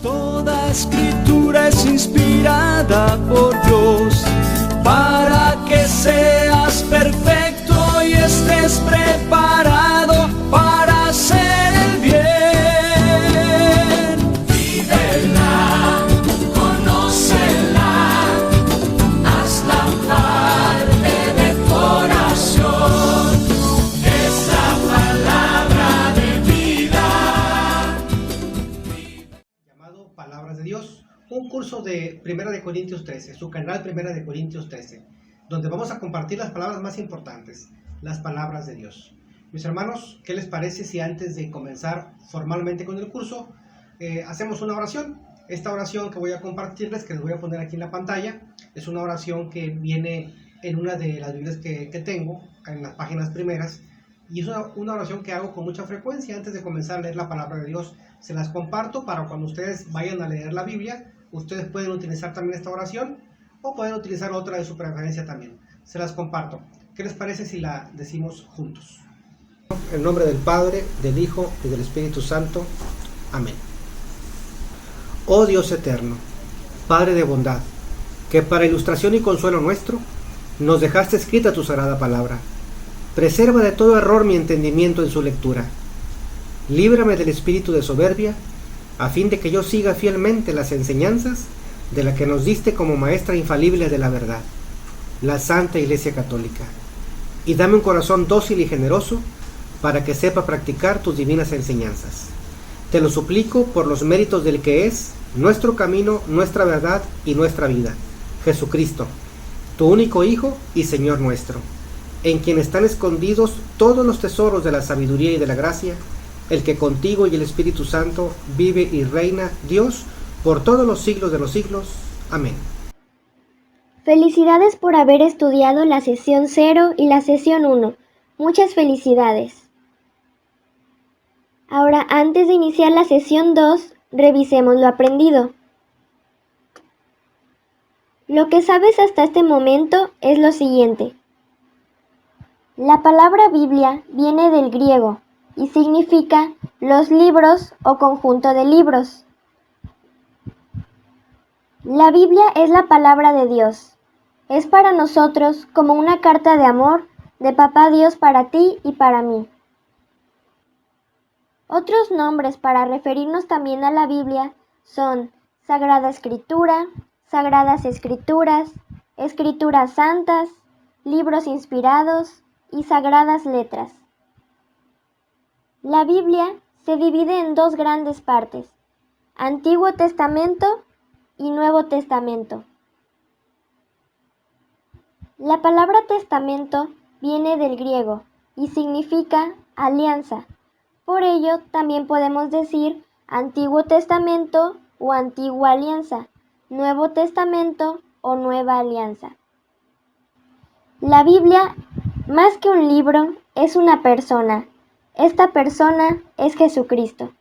Toda escritura es inspirada por Dios para que seas perfecto y estés preparado para hacer el bien. Vívela, conócela, hazla parte de tu oración. Es la palabra de vida. Llamado Palabras de Dios, un curso de 1 de Corintios 13, su canal 1 de Corintios 13, donde vamos a compartir las palabras más importantes, las palabras de Dios. Mis hermanos, ¿qué les parece si antes de comenzar formalmente con el curso, hacemos una oración? Esta oración que voy a compartirles, que les voy a poner aquí en la pantalla, es una oración que viene en una de las Biblias que tengo, en las páginas primeras, y es una oración que hago con mucha frecuencia antes de comenzar a leer la palabra de Dios. Se las comparto para cuando ustedes vayan a leer la Biblia, ustedes pueden utilizar también esta oración o pueden utilizar otra de su preferencia también. Se las comparto. ¿Qué les parece si la decimos juntos? En nombre del Padre, del Hijo y del Espíritu Santo. Amén. Oh Dios eterno, Padre de bondad, que para ilustración y consuelo nuestro, nos dejaste escrita tu sagrada palabra. Preserva de todo error mi entendimiento en su lectura. Líbrame del espíritu de soberbia, a fin de que yo siga fielmente las enseñanzas de la que nos diste como maestra infalible de la verdad, la Santa Iglesia Católica. Y dame un corazón dócil y generoso para que sepa practicar tus divinas enseñanzas. Te lo suplico por los méritos del que es nuestro camino, nuestra verdad y nuestra vida, Jesucristo, tu único Hijo y Señor nuestro, en quien están escondidos todos los tesoros de la sabiduría y de la gracia, el que contigo y el Espíritu Santo vive y reina, Dios, por todos los siglos de los siglos. Amén. Felicidades por haber estudiado la sesión 0 y la sesión 1. Muchas felicidades. Ahora, antes de iniciar la sesión 2, revisemos lo aprendido. Lo que sabes hasta este momento es lo siguiente. La palabra Biblia viene del griego y significa los libros o conjunto de libros. La Biblia es la palabra de Dios. Es para nosotros como una carta de amor de Papá Dios para ti y para mí. Otros nombres para referirnos también a la Biblia son Sagrada Escritura, Sagradas Escrituras, Escrituras Santas, libros inspirados y sagradas letras. La Biblia se divide en dos grandes partes, Antiguo Testamento y Nuevo Testamento. La palabra testamento viene del griego y significa alianza. Por ello, también podemos decir Antiguo Testamento o Antigua Alianza, Nuevo Testamento o Nueva Alianza. La Biblia, más que un libro, es una persona. Esta persona es Jesucristo.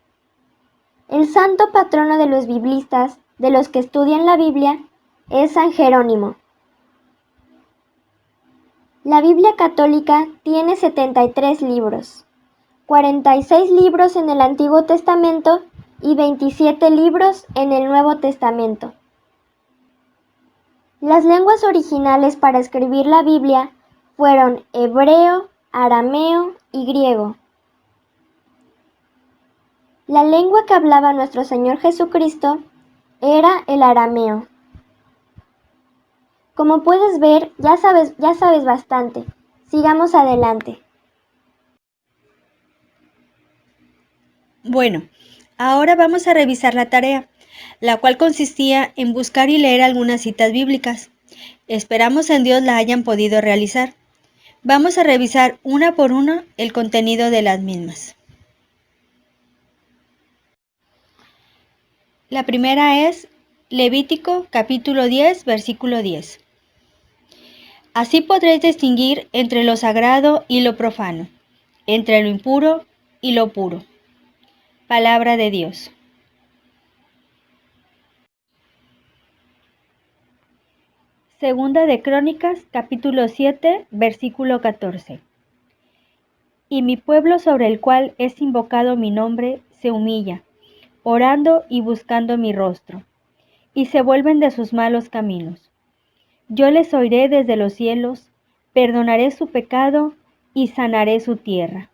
El santo patrono de los biblistas, de los que estudian la Biblia, es San Jerónimo. La Biblia católica tiene 73 libros, 46 libros en el Antiguo Testamento y 27 libros en el Nuevo Testamento. Las lenguas originales para escribir la Biblia fueron hebreo, arameo y griego. La lengua que hablaba nuestro Señor Jesucristo era el arameo. Como puedes ver, ya sabes bastante. Sigamos adelante. Bueno, ahora vamos a revisar la tarea, la cual consistía en buscar y leer algunas citas bíblicas. Esperamos en Dios la hayan podido realizar. Vamos a revisar una por una el contenido de las mismas. La primera es Levítico capítulo 10, versículo 10. Así podréis distinguir entre lo sagrado y lo profano, entre lo impuro y lo puro. Palabra de Dios. Segunda de Crónicas, capítulo 7, versículo 14. Y mi pueblo sobre el cual es invocado mi nombre se humilla, orando y buscando mi rostro, y se vuelven de sus malos caminos. Yo les oiré desde los cielos, perdonaré su pecado y sanaré su tierra.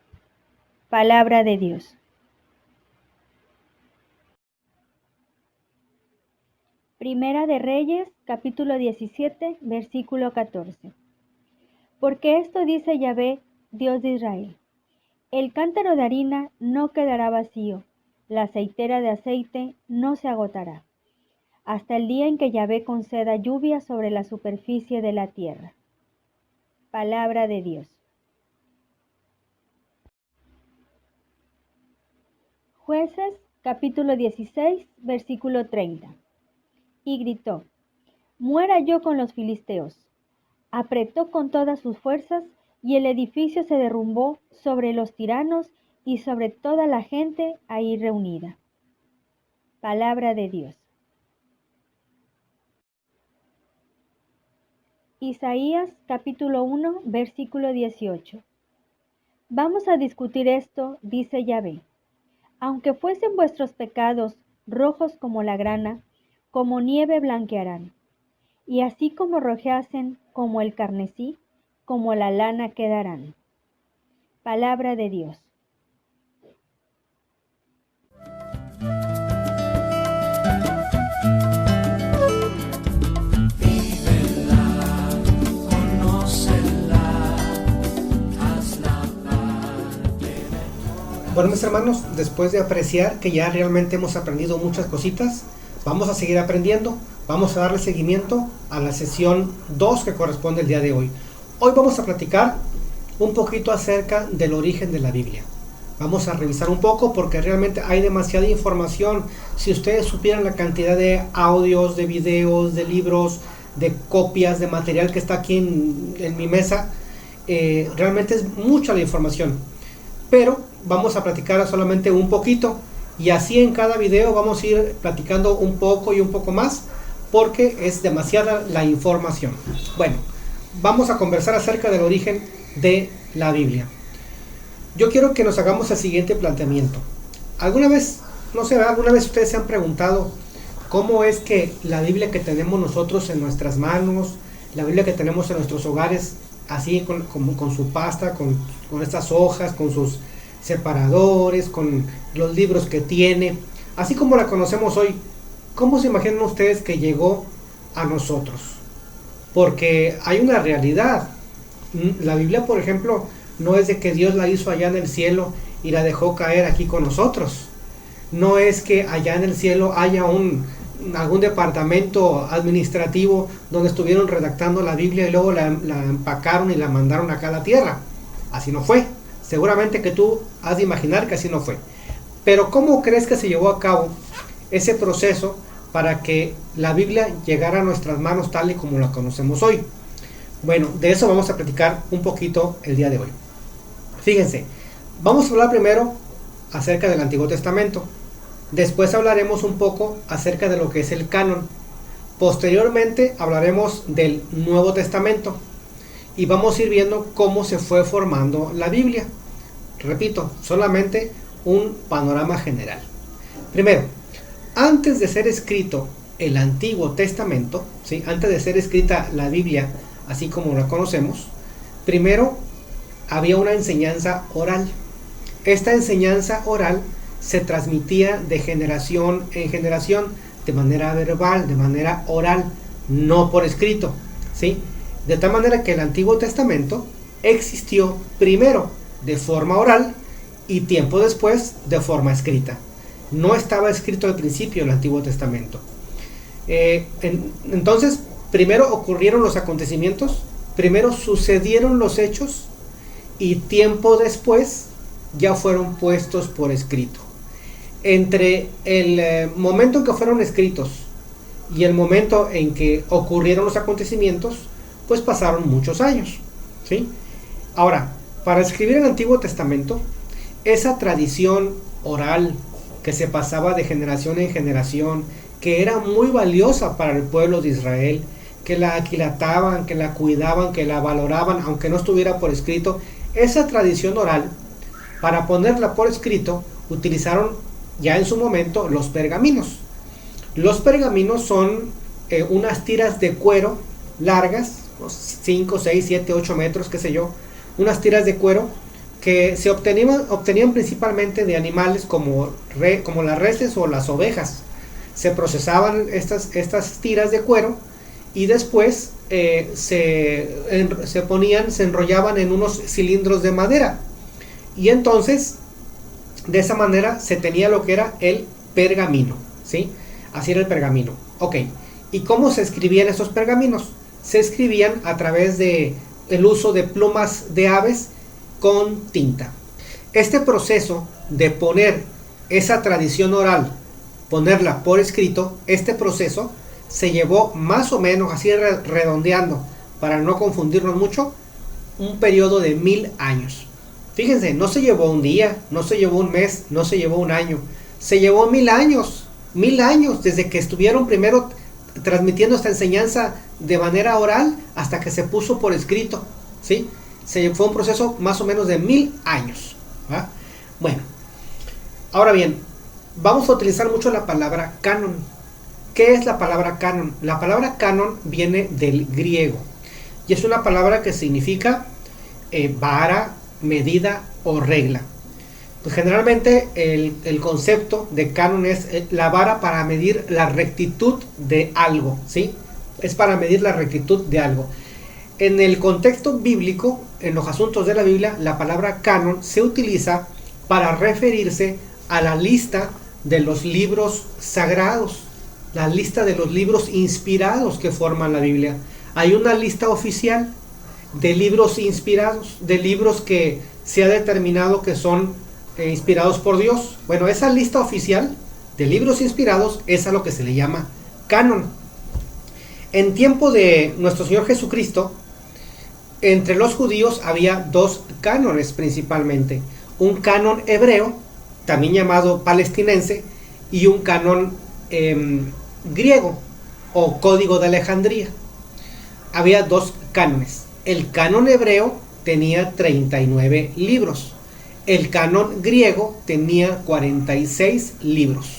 Palabra de Dios. Primera de Reyes, capítulo 17, versículo 14. Porque esto dice Yahvé, Dios de Israel: el cántaro de harina no quedará vacío, la aceitera de aceite no se agotará, hasta el día en que Yahvé conceda lluvia sobre la superficie de la tierra. Palabra de Dios. Jueces, capítulo 16, versículo 30. Y gritó: muera yo con los filisteos. Apretó con todas sus fuerzas, y el edificio se derrumbó sobre los tiranos y sobre toda la gente ahí reunida. Palabra de Dios. Isaías capítulo 1, versículo 18. Vamos a discutir esto, dice Yahvé. Aunque fuesen vuestros pecados rojos como la grana, como nieve blanquearán. Y así como rojeasen como el carmesí, como la lana quedarán. Palabra de Dios. Bueno, mis hermanos, después de apreciar que ya realmente hemos aprendido muchas cositas, vamos a seguir aprendiendo. Vamos a darle seguimiento a la sesión 2 que corresponde el día de hoy. Hoy vamos a platicar un poquito acerca del origen de la Biblia. Vamos a revisar un poco porque realmente hay demasiada información. Si ustedes supieran la cantidad de audios, de videos, de libros, de copias, de material que está aquí en mi mesa, realmente es mucha la información. Pero vamos a platicar solamente un poquito, y así en cada video vamos a ir platicando un poco y un poco más, porque es demasiada la información. Bueno, vamos a conversar acerca del origen de la Biblia. Yo quiero que nos hagamos el siguiente planteamiento. ¿Alguna vez ustedes se han preguntado cómo es que la Biblia que tenemos nosotros en nuestras manos, la Biblia que tenemos en nuestros hogares, así con su pasta, con estas hojas, con sus separadores, con los libros que tiene, así como la conocemos hoy, ¿cómo se imaginan ustedes que llegó a nosotros? Porque hay una realidad. La Biblia, por ejemplo, no es de que Dios la hizo allá en el cielo y la dejó caer aquí con nosotros. No es que allá en el cielo haya algún departamento administrativo donde estuvieron redactando la Biblia y luego la empacaron y la mandaron acá a la tierra. Así no fue. Seguramente que tú has de imaginar que así no fue. Pero ¿cómo crees que se llevó a cabo ese proceso para que la Biblia llegara a nuestras manos tal y como la conocemos hoy? Bueno, de eso vamos a platicar un poquito el día de hoy. Fíjense, vamos a hablar primero acerca del Antiguo Testamento. Después hablaremos un poco acerca de lo que es el canon. Posteriormente hablaremos del Nuevo Testamento. Y vamos a ir viendo cómo se fue formando la Biblia. Repito, solamente un panorama general. Primero, antes de ser escrito el Antiguo Testamento, ¿sí? Antes de ser escrita la Biblia, así como la conocemos, primero había una enseñanza oral. Esta enseñanza oral se transmitía de generación en generación, de manera verbal, de manera oral, no por escrito, ¿sí? De tal manera que el Antiguo Testamento existió primero de forma oral y tiempo después de forma escrita. No estaba escrito al principio el Antiguo Testamento. Entonces, primero ocurrieron los acontecimientos, primero sucedieron los hechos y tiempo después ya fueron puestos por escrito. Entre el momento en que fueron escritos y el momento en que ocurrieron los acontecimientos, pues pasaron muchos años, ¿sí? Ahora, para escribir el Antiguo Testamento, esa tradición oral que se pasaba de generación en generación, que era muy valiosa para el pueblo de Israel, que la aquilataban, que la cuidaban, que la valoraban, aunque no estuviera por escrito, esa tradición oral, para ponerla por escrito, utilizaron ya en su momento los pergaminos. Los pergaminos son unas tiras de cuero largas, 5, 6, 7, 8 metros, qué sé yo, unas tiras de cuero que se obtenían principalmente de animales como las reses o las ovejas. Se procesaban estas tiras de cuero y después se enrollaban en unos cilindros de madera, y entonces de esa manera se tenía lo que era el pergamino, ¿sí? Así era el pergamino. Ok, ¿y cómo se escribían esos pergaminos? Se escribían a través de el uso de plumas de aves con tinta. Este proceso de poner esa tradición oral, ponerla por escrito, este proceso se llevó más o menos, así redondeando, para no confundirnos mucho, un periodo de 1000 años. Fíjense, no se llevó un día, no se llevó un mes, no se llevó un año, se llevó 1000 años. 1000 años desde que estuvieron primero transmitiendo esta enseñanza de manera oral hasta que se puso por escrito, ¿sí? Fue un proceso más o menos de 1000 años, ¿va? Bueno, ahora bien, vamos a utilizar mucho la palabra canon. ¿Qué es la palabra canon? La palabra canon viene del griego y es una palabra que significa vara, medida o regla. Pues generalmente el concepto de canon es la vara para medir la rectitud de algo, ¿sí? Es para medir la rectitud de algo. En el contexto bíblico, en los asuntos de la Biblia, la palabra canon se utiliza para referirse a la lista de los libros sagrados, la lista de los libros inspirados que forman la Biblia. Hay una lista oficial de libros inspirados, de libros que se ha determinado que son inspirados por Dios. Bueno, esa lista oficial de libros inspirados es a lo que se le llama canon. En tiempo de nuestro Señor Jesucristo, entre los judíos había dos cánones principalmente: un canon hebreo, también llamado palestinense, y un canon griego o código de Alejandría. Había dos cánones. El canon hebreo tenía 39 libros. El canon griego tenía 46 libros.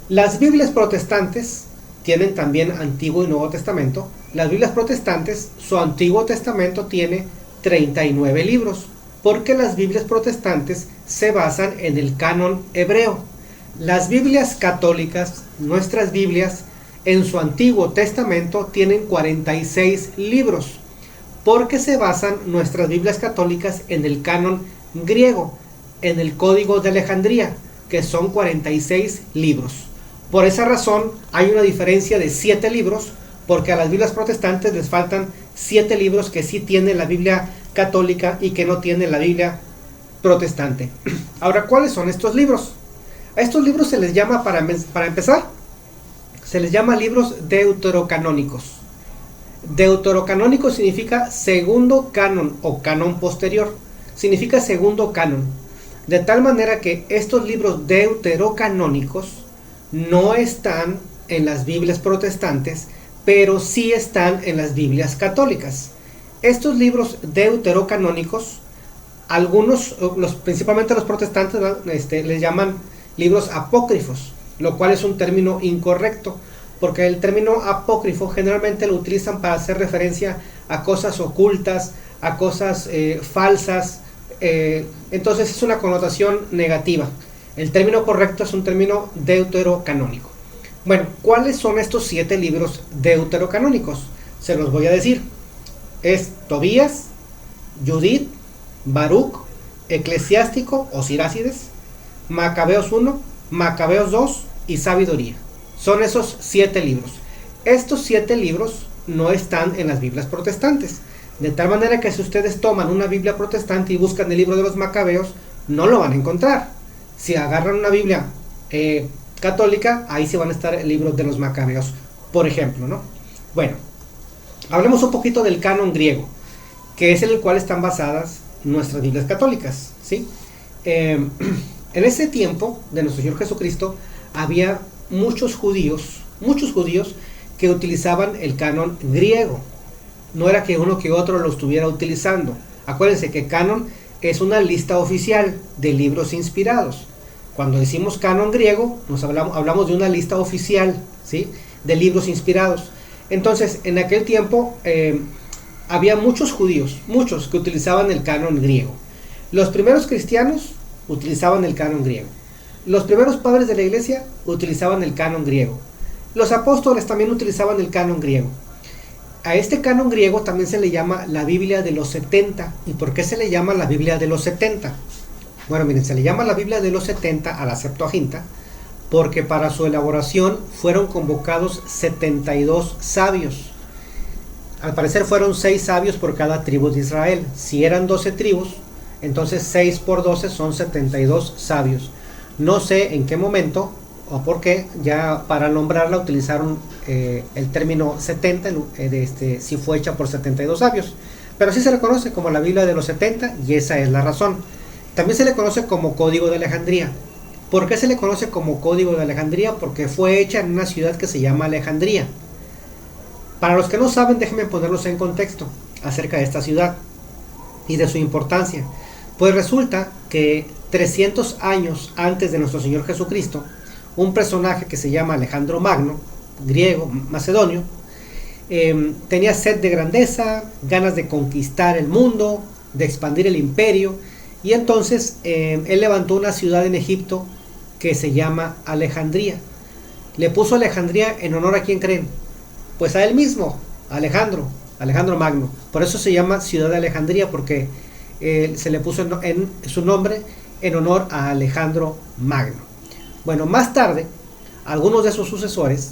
Las Biblias protestantes tienen también Antiguo y Nuevo Testamento. Las Biblias protestantes, su Antiguo Testamento tiene 39 libros, porque las Biblias protestantes se basan en el canon hebreo. Las Biblias católicas, nuestras Biblias, en su Antiguo Testamento tienen 46 libros, porque se basan nuestras Biblias católicas en el canon griego, en el código de Alejandría, que son 46 libros. Por esa razón hay una diferencia de 7 libros, porque a las Biblias protestantes les faltan 7 libros que sí tiene la Biblia católica y que no tiene la Biblia protestante. Ahora, ¿cuáles son estos libros? A estos libros se les llama, para empezar, se les llama libros deuterocanónicos. Deuterocanónico significa segundo canon o canon posterior. Significa segundo canon. De tal manera que estos libros deuterocanónicos no están en las Biblias protestantes, pero sí están en las Biblias católicas. Estos libros deuterocanónicos, algunos, principalmente los protestantes, les llaman libros apócrifos, lo cual es un término incorrecto, porque el término apócrifo generalmente lo utilizan para hacer referencia a cosas ocultas, a cosas falsas, entonces es una connotación negativa. El término correcto es un término deuterocanónico. Bueno, ¿cuáles son estos 7 libros deuterocanónicos? Se los voy a decir. Es Tobías, Judith, Baruch, Eclesiástico o Sirácides, Macabeos 1, Macabeos 2 y Sabiduría. Son esos 7 libros. Estos 7 libros no están en las Biblias protestantes. De tal manera que si ustedes toman una Biblia protestante y buscan el libro de los Macabeos, no lo van a encontrar. Si agarran una Biblia católica, ahí sí van a estar el libro de los Macabeos, por ejemplo, ¿no? Bueno, hablemos un poquito del canon griego, que es en el cual están basadas nuestras Biblias católicas, ¿sí? En ese tiempo de nuestro Señor Jesucristo había muchos judíos que utilizaban el canon griego. No era que uno que otro lo estuviera utilizando. Acuérdense que canon es una lista oficial de libros inspirados. Cuando decimos canon griego, hablamos de una lista oficial, ¿sí?, de libros inspirados. Entonces, en aquel tiempo había muchos judíos, muchos que utilizaban el canon griego. Los primeros cristianos utilizaban el canon griego. Los primeros padres de la iglesia utilizaban el canon griego. Los apóstoles también utilizaban el canon griego. A este canon griego también se le llama la Biblia de los 70. ¿Y por qué se le llama la Biblia de los 70? Bueno, miren, se le llama la Biblia de los 70 a la Septuaginta porque para su elaboración fueron convocados 72 sabios. Al parecer fueron 6 sabios por cada tribu de Israel. Si eran 12 tribus, entonces 6 por 12 son 72 sabios. No sé en qué momento o por qué, ya para nombrarla utilizaron el término 70, si fue hecha por 72 sabios. Pero sí se le conoce como la Biblia de los 70 y esa es la razón. También se le conoce como Código de Alejandría. ¿Por qué se le conoce como Código de Alejandría? Porque fue hecha en una ciudad que se llama Alejandría. Para los que no saben, déjenme ponerlos en contexto acerca de esta ciudad y de su importancia. Pues resulta que 300 años antes de nuestro Señor Jesucristo, un personaje que se llama Alejandro Magno, griego, macedonio, tenía sed de grandeza, ganas de conquistar el mundo, de expandir el imperio, y entonces él levantó una ciudad en Egipto que se llama Alejandría. Le puso Alejandría en honor a ¿quién creen? Pues a él mismo, Alejandro Magno. Por eso se llama ciudad de Alejandría, porque se le puso en su nombre en honor a Alejandro Magno. Bueno, más tarde, algunos de sus sucesores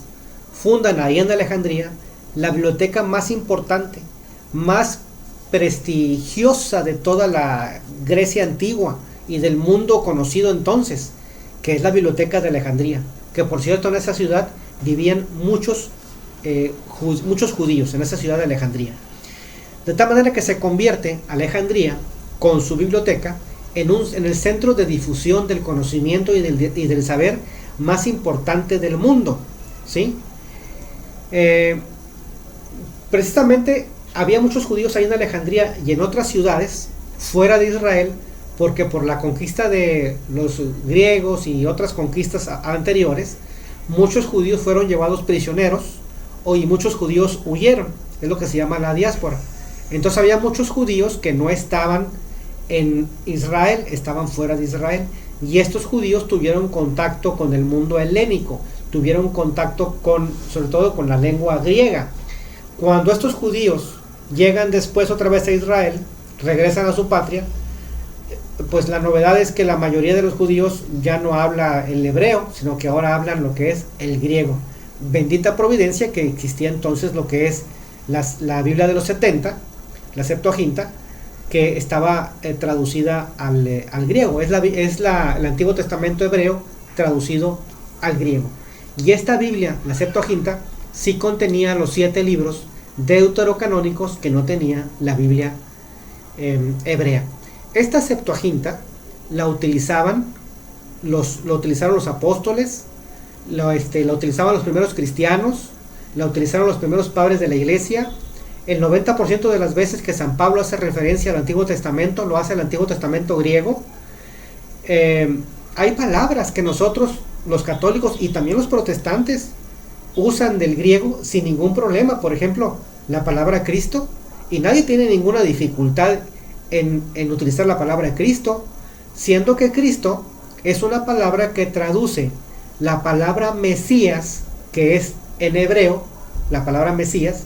fundan ahí en Alejandría la biblioteca más importante, más prestigiosa de toda la Grecia antigua y del mundo conocido entonces, que es la Biblioteca de Alejandría, que por cierto en esa ciudad vivían muchos judíos, en esa ciudad de Alejandría. De tal manera que se convierte Alejandría, con su biblioteca, en el centro de difusión del conocimiento y del saber más importante del mundo, ¿sí? Precisamente había muchos judíos ahí en Alejandría y en otras ciudades fuera de Israel, porque por la conquista de los griegos y otras conquistas anteriores, muchos judíos fueron llevados prisioneros y muchos judíos huyeron. Es lo que se llama la diáspora. Entonces había muchos judíos que no estaban en Israel, estaban fuera de Israel, y estos judíos tuvieron contacto con el mundo helénico, tuvieron contacto sobre todo con la lengua griega. Cuando estos judíos llegan después otra vez a Israel, regresan a su patria, pues la novedad es que la mayoría de los judíos ya no habla el hebreo, sino que ahora hablan lo que es el griego. Bendita providencia que existía entonces lo que es la Biblia de los 70, la Septuaginta, que estaba traducida al griego. Es el Antiguo Testamento hebreo traducido al griego. Y esta Biblia, la Septuaginta, sí contenía los 7 libros deuterocanónicos que no tenía la Biblia hebrea. Esta Septuaginta la utilizaron los apóstoles, la utilizaban los primeros cristianos, la utilizaron los primeros padres de la iglesia. El 90% de las veces que San Pablo hace referencia al Antiguo Testamento, lo hace el Antiguo Testamento griego. Hay palabras que nosotros, los católicos y también los protestantes, usan del griego sin ningún problema. Por ejemplo, la palabra Cristo, y nadie tiene ninguna dificultad en utilizar la palabra Cristo, siendo que Cristo es una palabra que traduce la palabra Mesías, que es en hebreo, la palabra Mesías,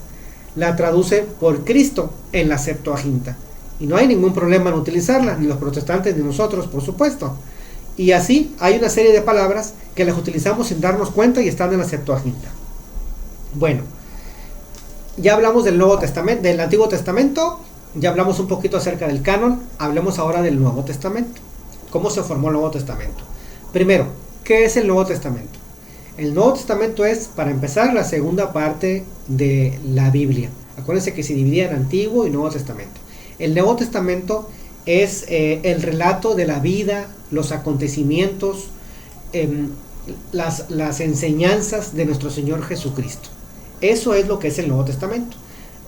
la traduce por Cristo en la Septuaginta. Y no hay ningún problema en utilizarla, ni los protestantes ni nosotros, por supuesto. Y así hay una serie de palabras que las utilizamos sin darnos cuenta y están en la Septuaginta. Bueno, ya hablamos del Nuevo Testamento, del Antiguo Testamento, ya hablamos un poquito acerca del canon, hablemos ahora del Nuevo Testamento. ¿Cómo se formó el Nuevo Testamento? Primero, ¿qué es el Nuevo Testamento? El Nuevo Testamento es, para empezar, la segunda parte de la Biblia. Acuérdense que se dividía en Antiguo y Nuevo Testamento. El Nuevo Testamento es el relato de la vida, los acontecimientos, las enseñanzas de nuestro Señor Jesucristo. Eso es lo que es el Nuevo Testamento.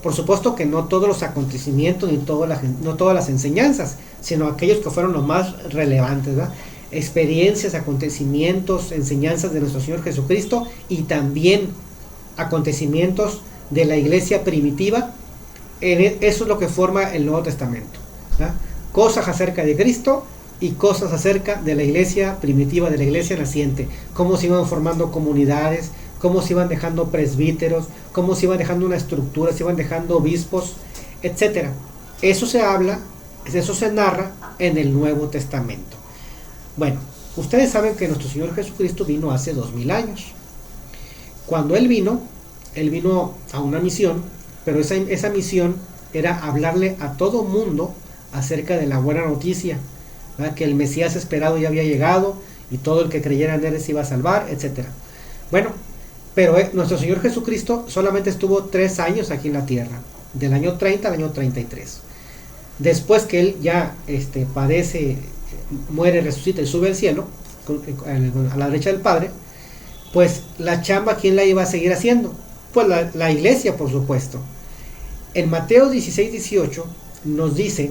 Por supuesto que no todos los acontecimientos ni no todas las enseñanzas, sino aquellos que fueron los más relevantes, ¿verdad? experiencias, acontecimientos, enseñanzas de nuestro Señor Jesucristo y también acontecimientos de la iglesia primitiva. Eso es lo que forma el Nuevo Testamento, ¿verdad? Cosas acerca de Cristo y cosas acerca de la iglesia primitiva, de la iglesia naciente, cómo se iban formando comunidades, cómo se iban dejando presbíteros, cómo se iban dejando una estructura, se iban dejando obispos, etcétera. Eso se habla, eso se narra en el Nuevo Testamento. Bueno, ustedes saben que nuestro Señor Jesucristo vino hace 2000 años. Cuando Él vino a una misión, pero esa misión era hablarle a todo mundo acerca de la buena noticia, ¿verdad? Que el Mesías esperado ya había llegado y todo el que creyera en Él se iba a salvar, etc. Bueno, pero nuestro Señor Jesucristo solamente estuvo 3 años aquí en la tierra, del año 30 al año 33. Después que Él ya padece, muere, resucita y sube al cielo, a la derecha del Padre, pues la chamba, ¿quién la iba a seguir haciendo? Pues la iglesia, por supuesto. En Mateo 16-18 nos dice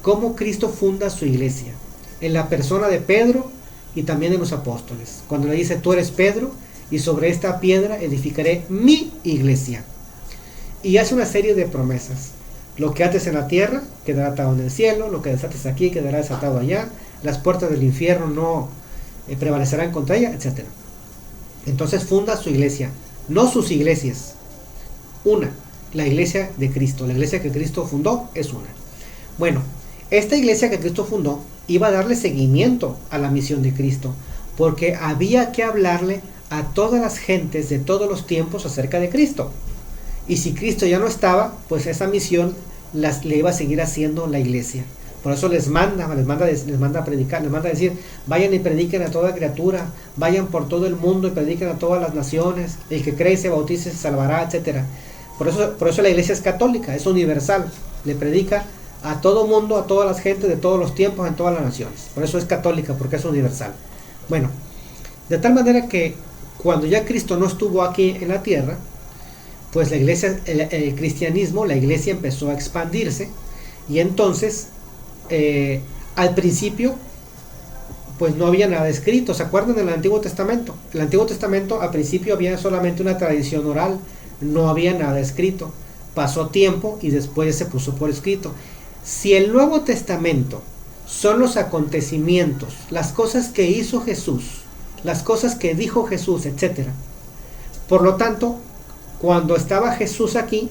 cómo Cristo funda su iglesia, en la persona de Pedro y también de los apóstoles. Cuando le dice, tú eres Pedro, y sobre esta piedra edificaré mi iglesia. Y hace una serie de promesas. Lo que ates en la tierra quedará atado en el cielo, lo que desates aquí quedará desatado allá, las puertas del infierno no prevalecerán contra ella, etc. Entonces funda su iglesia, no sus iglesias. Una, la iglesia de Cristo, la iglesia que Cristo fundó es una. Bueno, esta iglesia que Cristo fundó iba a darle seguimiento a la misión de Cristo, porque había que hablarle a todas las gentes de todos los tiempos acerca de Cristo. Y si Cristo ya no estaba, pues esa misión le iba a seguir haciendo la iglesia. Por eso les manda a predicar, les manda a decir, vayan y prediquen a toda criatura, vayan por todo el mundo y prediquen a todas las naciones, el que cree y se bautice se salvará, etc. Por eso la iglesia es católica, es universal, le predica a todo mundo, a todas las gentes de todos los tiempos, en todas las naciones. Por eso es católica, porque es universal. Bueno, de tal manera que cuando ya Cristo no estuvo aquí en la tierra, pues la iglesia, el cristianismo, la iglesia empezó a expandirse, y entonces al principio pues no había nada escrito. ¿Se acuerdan del Antiguo Testamento? El Antiguo Testamento al principio había solamente una tradición oral, no había nada escrito. Pasó tiempo y después se puso por escrito. Si el Nuevo Testamento son los acontecimientos, las cosas que hizo Jesús, las cosas que dijo Jesús, etc. Por lo tanto, cuando estaba Jesús aquí,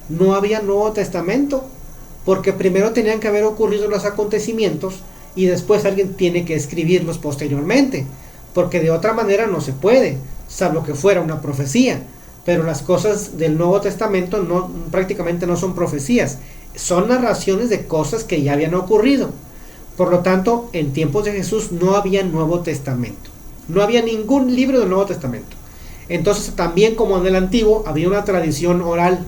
no había Nuevo Testamento, porque primero tenían que haber ocurrido los acontecimientos y después alguien tiene que escribirlos posteriormente, porque de otra manera no se puede, salvo que fuera una profecía. Pero las cosas del Nuevo Testamento prácticamente no son profecías, son narraciones de cosas que ya habían ocurrido. Por lo tanto, en tiempos de Jesús no había Nuevo Testamento, no había ningún libro del Nuevo Testamento. Entonces también, como en el Antiguo, había una tradición oral,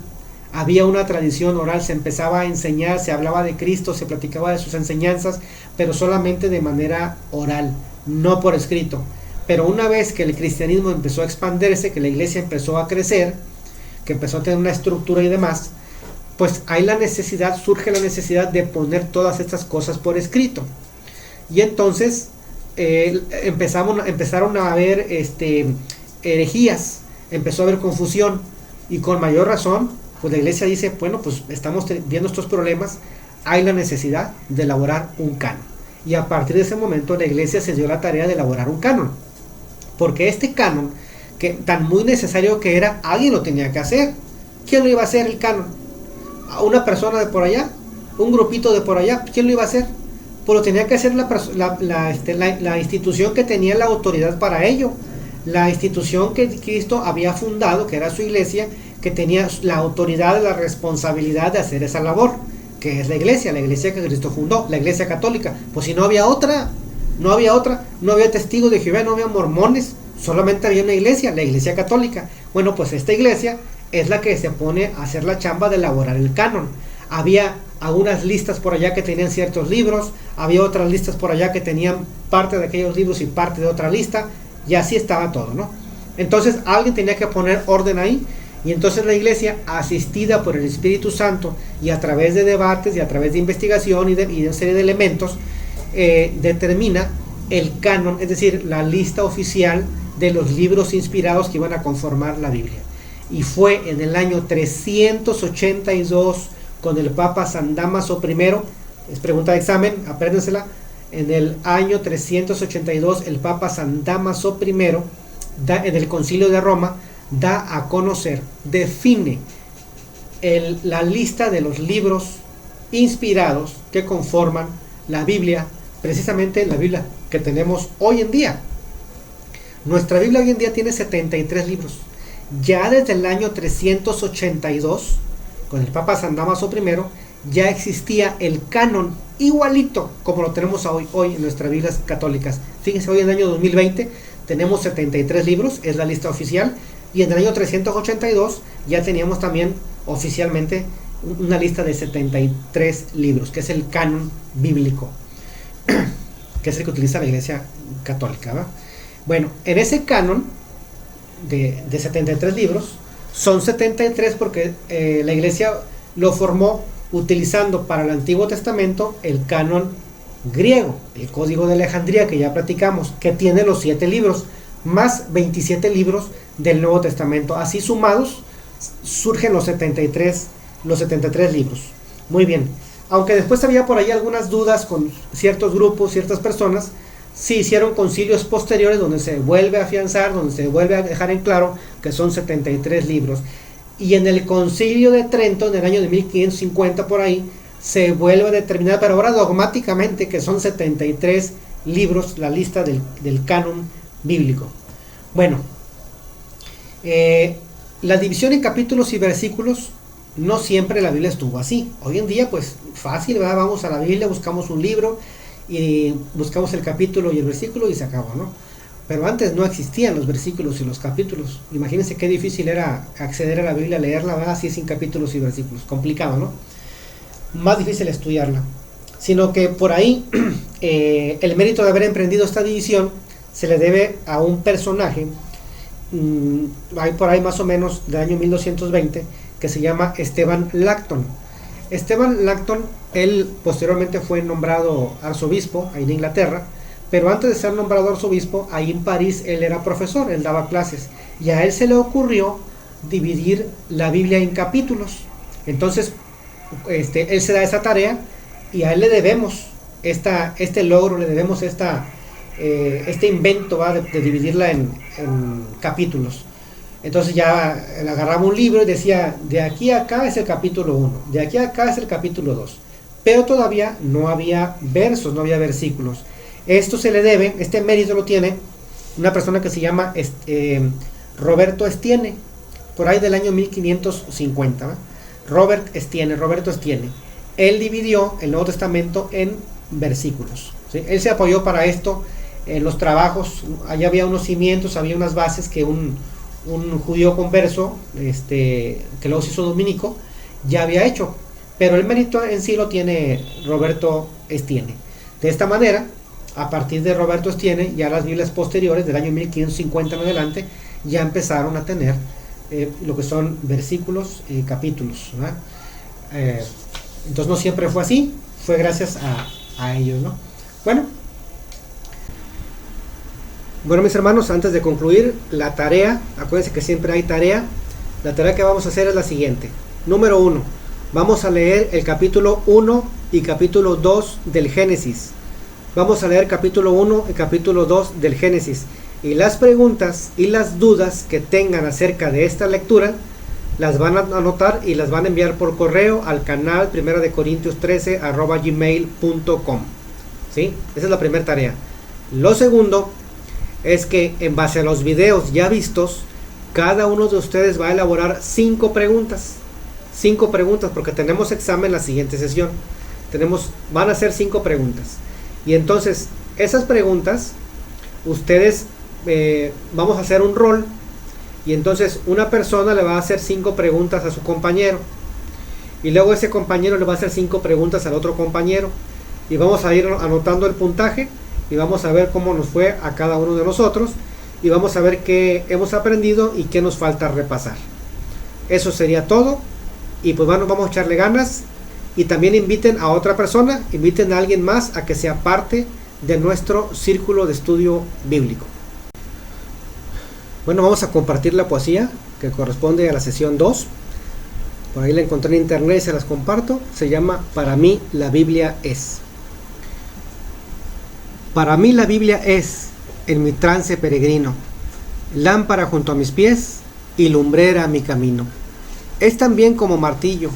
se empezaba a enseñar, se hablaba de Cristo, se platicaba de sus enseñanzas, pero solamente de manera oral, no por escrito. Pero una vez que el cristianismo empezó a expandirse, que la iglesia empezó a crecer, que empezó a tener una estructura y demás, pues surge la necesidad de poner todas estas cosas por escrito. Y entonces empezaron a haber herejías, empezó a haber confusión, y con mayor razón, pues la iglesia dice, bueno, pues estamos viendo estos problemas, hay la necesidad de elaborar un canon. Y a partir de ese momento la iglesia se dio la tarea de elaborar un canon, porque este canon, que tan muy necesario que era, alguien lo tenía que hacer. ¿Quién lo iba a hacer el canon? ¿A una persona de por allá? ¿Un grupito de por allá? ¿Quién lo iba a hacer? Pues lo tenía que hacer la institución que tenía la autoridad para ello, la institución que Cristo había fundado, que era su iglesia, que tenía la autoridad, la responsabilidad de hacer esa labor, que es la iglesia que Cristo fundó, la iglesia católica. Pues si no había otra, no había testigos de Jehová, no había mormones, solamente había una iglesia, la iglesia católica. Bueno, pues esta iglesia es la que se pone a hacer la chamba de elaborar el canon. Había algunas listas por allá que tenían ciertos libros, había otras listas por allá que tenían parte de aquellos libros y parte de otra lista, y así estaba todo, ¿no? Entonces alguien tenía que poner orden ahí, y entonces la iglesia, asistida por el Espíritu Santo y a través de debates y a través de investigación y de una serie de elementos, determina el canon, es decir, la lista oficial de los libros inspirados que iban a conformar la Biblia. Y fue en el año 382 con el Papa San Dámaso I, es pregunta de examen, apréndensela. En el año 382 el Papa San Dámaso I, en el Concilio de Roma, da a conocer, define la lista de los libros inspirados que conforman la Biblia, precisamente la Biblia que tenemos hoy en día. Nuestra Biblia hoy en día tiene 73 libros. Ya desde el año 382, con el Papa San Dámaso I, ya existía el canon igualito como lo tenemos hoy en nuestras Biblias católicas. Fíjense, hoy en el año 2020 tenemos 73 libros, es la lista oficial, y en el año 382 ya teníamos también oficialmente una lista de 73 libros, que es el canon bíblico, que es el que utiliza la Iglesia Católica, ¿verdad? Bueno, en ese canon de 73 libros, son 73 porque la Iglesia lo formó utilizando para el Antiguo Testamento el canon griego, el Código de Alejandría, que ya platicamos, que tiene los 7 libros, más 27 libros del Nuevo Testamento. Así sumados surgen los 73 libros. Muy bien. Aunque después había por ahí algunas dudas con ciertos grupos, ciertas personas, se hicieron concilios posteriores donde se vuelve a afianzar, donde se vuelve a dejar en claro que son 73 libros. Y en el Concilio de Trento, en el año de 1550 por ahí, se vuelve a determinar, pero ahora dogmáticamente, que son 73 libros, la lista del canon bíblico. Bueno, la división en capítulos y versículos, no siempre la Biblia estuvo así. Hoy en día, pues fácil, ¿verdad? Vamos a la Biblia, buscamos un libro y buscamos el capítulo y el versículo y se acabó, ¿no? Pero antes no existían los versículos y los capítulos. Imagínense qué difícil era acceder a la Biblia, leerla, ¿verdad? Así sin capítulos y versículos. Complicado, ¿no? Más difícil estudiarla. Sino que por ahí el mérito de haber emprendido esta división se le debe a un personaje, hay por ahí más o menos del año 1220, que se llama Esteban Lacton. Esteban Lacton, él posteriormente fue nombrado arzobispo ahí en Inglaterra, pero antes de ser nombrado arzobispo, ahí en París él era profesor, él daba clases, y a él se le ocurrió dividir la Biblia en capítulos. Entonces él se da esa tarea y a él le debemos este logro, le debemos este invento, ¿va? de dividirla en capítulos. Entonces ya él agarraba un libro y decía, de aquí a acá es el capítulo 1, de aquí a acá es el capítulo 2, pero todavía no había versos, no había versículos. Esto se le debe, este mérito lo tiene una persona que se llama Roberto Estienne, por ahí del año 1550, ¿va? Roberto Estienne. Él dividió el Nuevo Testamento en versículos, ¿sí? Él se apoyó para esto en los trabajos. Allá había unos cimientos, había unas bases que un judío converso, que luego se hizo dominico, ya había hecho, pero el mérito en sí lo tiene Roberto Estienne. De esta manera, a partir de Roberto Estienne, ya las Biblias posteriores del año 1550 en adelante ya empezaron a tener lo que son versículos y capítulos, ¿verdad? Entonces no siempre fue así, fue gracias a ellos, ¿no? Bueno, mis hermanos, antes de concluir la tarea, acuérdense que siempre hay tarea. La tarea que vamos a hacer es la siguiente. Número 1, vamos a leer el capítulo 1 y capítulo 2 del Génesis. Vamos a leer capítulo 1 y capítulo 2 del Génesis. Y las preguntas y las dudas que tengan acerca de esta lectura las van a anotar y las van a enviar por correo al canal 1 de Corintios 13 @gmail.com. ¿Sí? Esa es la primera tarea. Lo segundo es que en base a los videos ya vistos, cada uno de ustedes va a elaborar 5 preguntas. 5 preguntas, porque tenemos examen la siguiente sesión. Van a ser 5 preguntas. Y entonces, esas preguntas, ustedes vamos a hacer un rol. Y entonces una persona le va a hacer 5 preguntas a su compañero. Y luego ese compañero le va a hacer 5 preguntas al otro compañero. Y vamos a ir anotando el puntaje. Y vamos a ver cómo nos fue a cada uno de nosotros. Y vamos a ver qué hemos aprendido y qué nos falta repasar. Eso sería todo. Y pues bueno, vamos a echarle ganas. Y también inviten a otra persona, inviten a alguien más a que sea parte de nuestro círculo de estudio bíblico. Bueno, vamos a compartir la poesía que corresponde a la sesión 2. Por ahí la encontré en internet y se las comparto. Se llama Para mí la Biblia es. Para mí la Biblia es, en mi trance peregrino, lámpara junto a mis pies y lumbrera a mi camino. Es también como martillo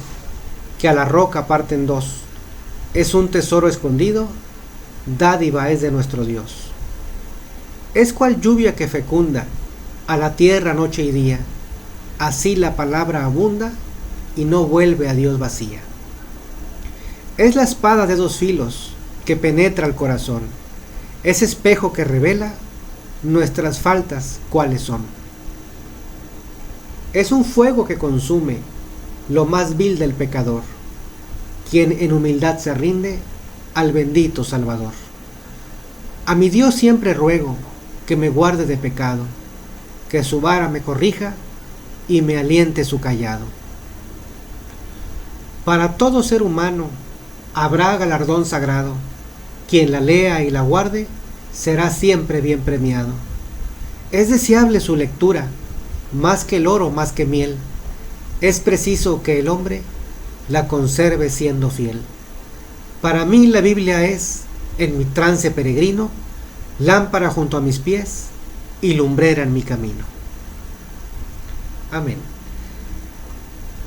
que a la roca parte en dos. Es un tesoro escondido, dádiva es de nuestro Dios. Es cual lluvia que fecunda a la tierra noche y día. Así la palabra abunda y no vuelve a Dios vacía. Es la espada de dos filos que penetra el corazón. Es espejo que revela nuestras faltas cuáles son. Es un fuego que consume lo más vil del pecador, quien en humildad se rinde al bendito Salvador. A mi Dios siempre ruego que me guarde de pecado, que su vara me corrija y me aliente su cayado. Para todo ser humano habrá galardón sagrado, quien la lea y la guarde será siempre bien premiado. Es deseable su lectura, más que el oro, más que miel. Es preciso que el hombre la conserve siendo fiel. Para mí la Biblia es, en mi trance peregrino, lámpara junto a mis pies y lumbrera en mi camino. Amén.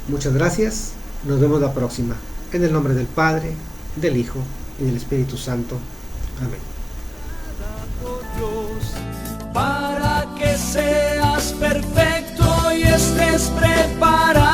Muchas gracias. Nos vemos la próxima. En el nombre del Padre, del Hijo y del Espíritu Santo. Amén. Para que seas perfecto y estés preparado